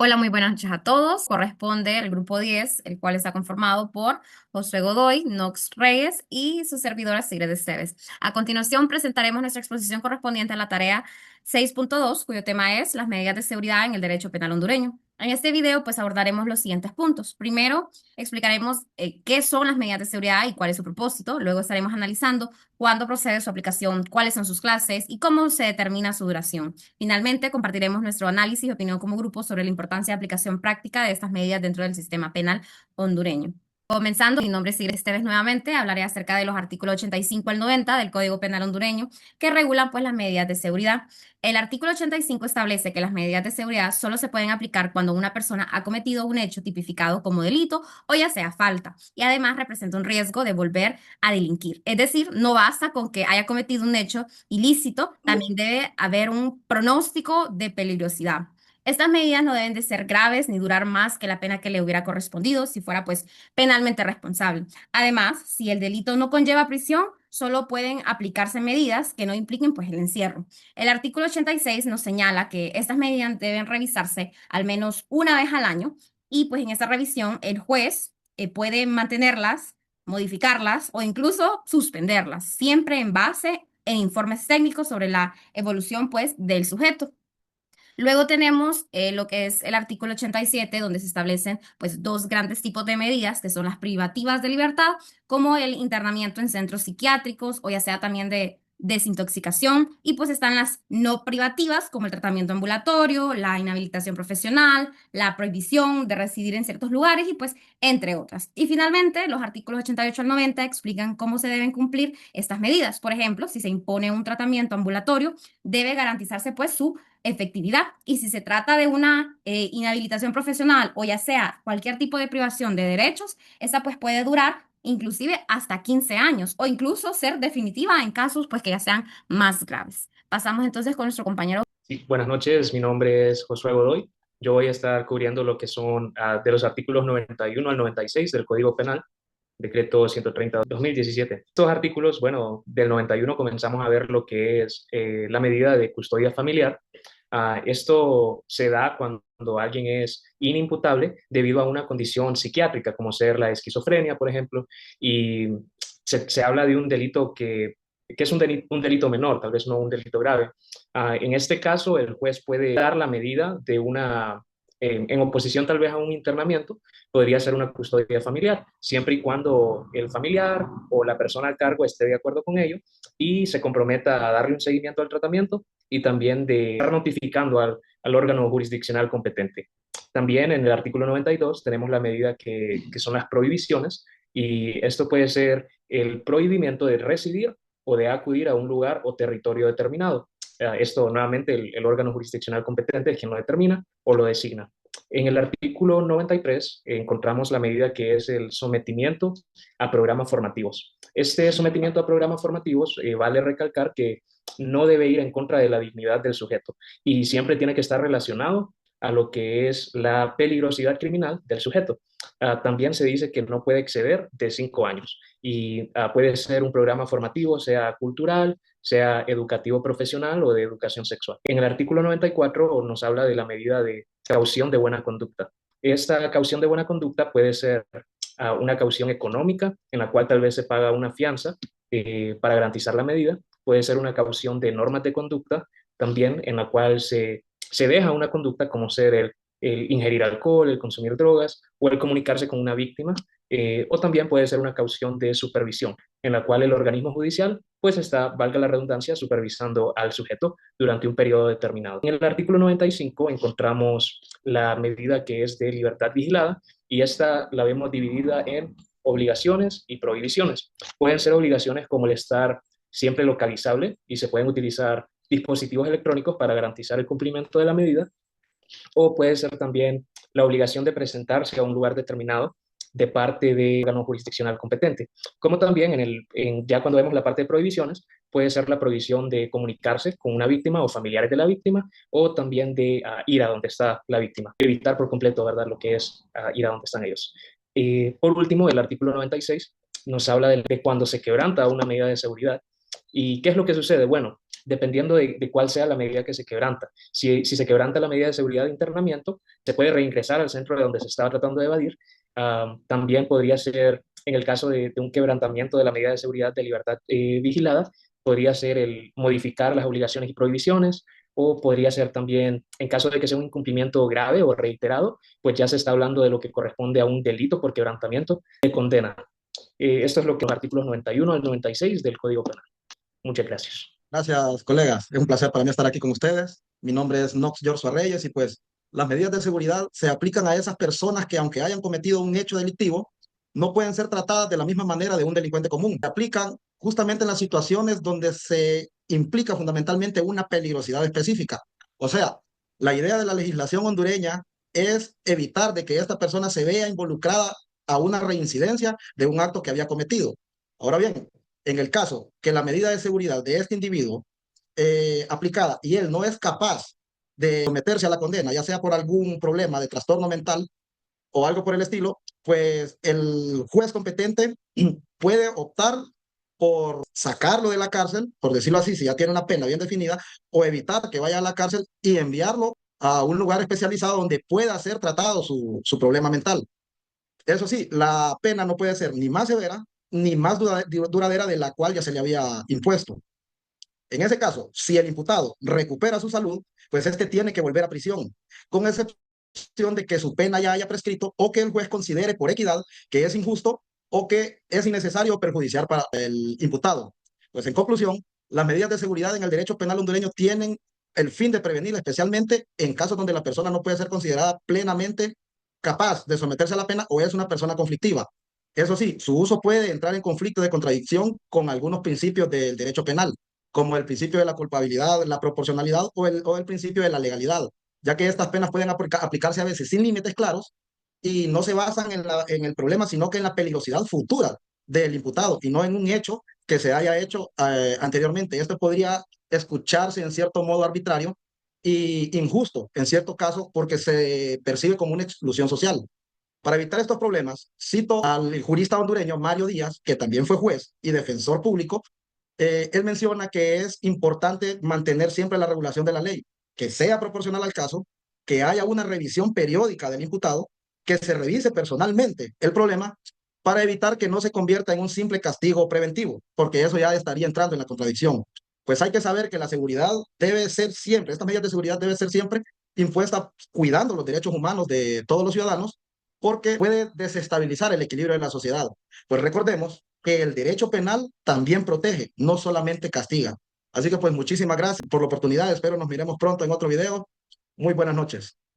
Hola, muy buenas noches a todos. Corresponde al grupo 10, el cual está conformado por Josué Godoy, Nox Reyes y su servidora Sigrid Esteves. A continuación presentaremos nuestra exposición correspondiente a la tarea 6.2, cuyo tema es las medidas de seguridad en el derecho penal hondureño. En este video, pues abordaremos los siguientes puntos. Primero, explicaremos qué son las medidas de seguridad y cuál es su propósito. Luego estaremos analizando cuándo procede su aplicación, cuáles son sus clases y cómo se determina su duración. Finalmente, compartiremos nuestro análisis y opinión como grupo sobre la importancia de aplicación práctica de estas medidas dentro del sistema penal hondureño. Comenzando, mi nombre es Sigrid Esteves nuevamente, hablaré acerca de los artículos 85 al 90 del Código Penal hondureño que regulan pues las medidas de seguridad. El artículo 85 establece que las medidas de seguridad solo se pueden aplicar cuando una persona ha cometido un hecho tipificado como delito o ya sea falta y además representa un riesgo de volver a delinquir. Es decir, no basta con que haya cometido un hecho ilícito, también debe haber un pronóstico de peligrosidad. Estas medidas no deben de ser graves ni durar más que la pena que le hubiera correspondido si fuera pues penalmente responsable. Además, si el delito no conlleva prisión, solo pueden aplicarse medidas que no impliquen pues el encierro. El artículo 86 nos señala que estas medidas deben revisarse al menos una vez al año y pues en esa revisión el juez puede mantenerlas, modificarlas o incluso suspenderlas, siempre en base en informes técnicos sobre la evolución pues del sujeto. Luego tenemos lo que es el artículo 87, donde se establecen pues dos grandes tipos de medidas, que son las privativas de libertad, como el internamiento en centros psiquiátricos o ya sea también de desintoxicación, y pues están las no privativas, como el tratamiento ambulatorio, la inhabilitación profesional, la prohibición de residir en ciertos lugares y pues entre otras. Y finalmente, los artículos 88 al 90 explican cómo se deben cumplir estas medidas. Por ejemplo, si se impone un tratamiento ambulatorio, debe garantizarse pues su efectividad. Y si se trata de una inhabilitación profesional o ya sea cualquier tipo de privación de derechos, esa pues puede durar inclusive hasta 15 años o incluso ser definitiva en casos pues que ya sean más graves. Pasamos entonces con nuestro compañero. Sí, buenas noches, mi nombre es Josué Godoy. Yo voy a estar cubriendo lo que son de los artículos 91 al 96 del Código Penal, decreto 130/2017. Estos artículos, bueno, del 91 comenzamos a ver lo que es la medida de custodia familiar. Esto se da cuando alguien es inimputable debido a una condición psiquiátrica, como ser la esquizofrenia, por ejemplo, y se habla de un delito que es un delito menor, tal vez no un delito grave. En este caso, el juez puede dar la medida de en oposición tal vez a un internamiento, podría ser una custodia familiar, siempre y cuando el familiar o la persona al cargo esté de acuerdo con ello y se comprometa a darle un seguimiento al tratamiento y también de estar notificando al órgano jurisdiccional competente. También en el artículo 92 tenemos la medida que son las prohibiciones, y esto puede ser el prohibimiento de residir o de acudir a un lugar o territorio determinado. Esto nuevamente el órgano jurisdiccional competente es quien lo determina o lo designa. En el artículo 93 encontramos la medida que es el sometimiento a programas formativos. Este sometimiento a programas formativos vale recalcar que no debe ir en contra de la dignidad del sujeto y siempre tiene que estar relacionado a lo que es la peligrosidad criminal del sujeto. También se dice que no puede exceder de 5 años y puede ser un programa formativo, sea cultural, sea educativo profesional o de educación sexual. En el artículo 94 nos habla de la medida de caución de buena conducta. Esta caución de buena conducta puede ser una caución económica en la cual tal vez se paga una fianza para garantizar la medida. Puede ser una caución de normas de conducta también en la cual se deja una conducta como ser el ingerir alcohol, el consumir drogas o el comunicarse con una víctima, o también puede ser una caución de supervisión, en la cual el organismo judicial pues está, valga la redundancia, supervisando al sujeto durante un periodo determinado. En el artículo 95 encontramos la medida que es de libertad vigilada, y esta la vemos dividida en obligaciones y prohibiciones. Pueden ser obligaciones como el estar siempre localizable y se pueden utilizar dispositivos electrónicos para garantizar el cumplimiento de la medida, o puede ser también la obligación de presentarse a un lugar determinado de parte de órgano jurisdiccional competente. Como también ya cuando vemos la parte de prohibiciones, puede ser la prohibición de comunicarse con una víctima o familiares de la víctima, o también de ir a donde está la víctima, evitar por completo, ¿verdad?, lo que es ir a donde están ellos. Por último, el artículo 96 nos habla de cuando se quebranta una medida de seguridad. ¿Y qué es lo que sucede? Bueno, dependiendo de cuál sea la medida que se quebranta. Si se quebranta la medida de seguridad de internamiento, se puede reingresar al centro de donde se estaba tratando de evadir. También podría ser, en el caso de un quebrantamiento de la medida de seguridad de libertad vigilada, podría ser el modificar las obligaciones y prohibiciones, o podría ser también, en caso de que sea un incumplimiento grave o reiterado, pues ya se está hablando de lo que corresponde a un delito por quebrantamiento de condena. Esto es lo que los artículos 91 al 96 del Código Penal. Muchas gracias. Gracias, colegas. Es un placer para mí estar aquí con ustedes. Mi nombre es Nox Joshua Reyes y pues las medidas de seguridad se aplican a esas personas que aunque hayan cometido un hecho delictivo, no pueden ser tratadas de la misma manera de un delincuente común. Se aplican justamente en las situaciones donde se implica fundamentalmente una peligrosidad específica. O sea, la idea de la legislación hondureña es evitar de que esta persona se vea involucrada a una reincidencia de un acto que había cometido. Ahora bien, en el caso que la medida de seguridad de este individuo aplicada y él no es capaz de someterse a la condena, ya sea por algún problema de trastorno mental o algo por el estilo, pues el juez competente puede optar por sacarlo de la cárcel, por decirlo así, si ya tiene una pena bien definida, o evitar que vaya a la cárcel y enviarlo a un lugar especializado donde pueda ser tratado su problema mental. Eso sí, la pena no puede ser ni más severa ni más duradera de la cual ya se le había impuesto. En ese caso, si el imputado recupera su salud, pues este tiene que volver a prisión, con excepción de que su pena ya haya prescrito o que el juez considere por equidad que es injusto o que es innecesario o perjudicial para el imputado. Pues en conclusión, las medidas de seguridad en el derecho penal hondureño tienen el fin de prevenir, especialmente en casos donde la persona no puede ser considerada plenamente capaz de someterse a la pena o es una persona conflictiva. Eso sí, su uso puede entrar en conflicto de contradicción con algunos principios del derecho penal, como el principio de la culpabilidad, la proporcionalidad o el principio de la legalidad, ya que estas penas pueden aplicarse a veces sin límites claros y no se basan en el problema, sino que en la peligrosidad futura del imputado y no en un hecho que se haya hecho anteriormente. Esto podría escucharse en cierto modo arbitrario y injusto en ciertos casos porque se percibe como una exclusión social. Para evitar estos problemas, cito al jurista hondureño Mario Díaz, que también fue juez y defensor público. Él menciona que es importante mantener siempre la regulación de la ley, que sea proporcional al caso, que haya una revisión periódica del imputado, que se revise personalmente el problema para evitar que no se convierta en un simple castigo preventivo, porque eso ya estaría entrando en la contradicción. Pues hay que saber que la seguridad debe ser siempre, estas medidas de seguridad deben ser siempre impuestas cuidando los derechos humanos de todos los ciudadanos, porque puede desestabilizar el equilibrio de la sociedad. Pues recordemos que el derecho penal también protege, no solamente castiga. Así que pues muchísimas gracias por la oportunidad. Espero nos miremos pronto en otro video. Muy buenas noches.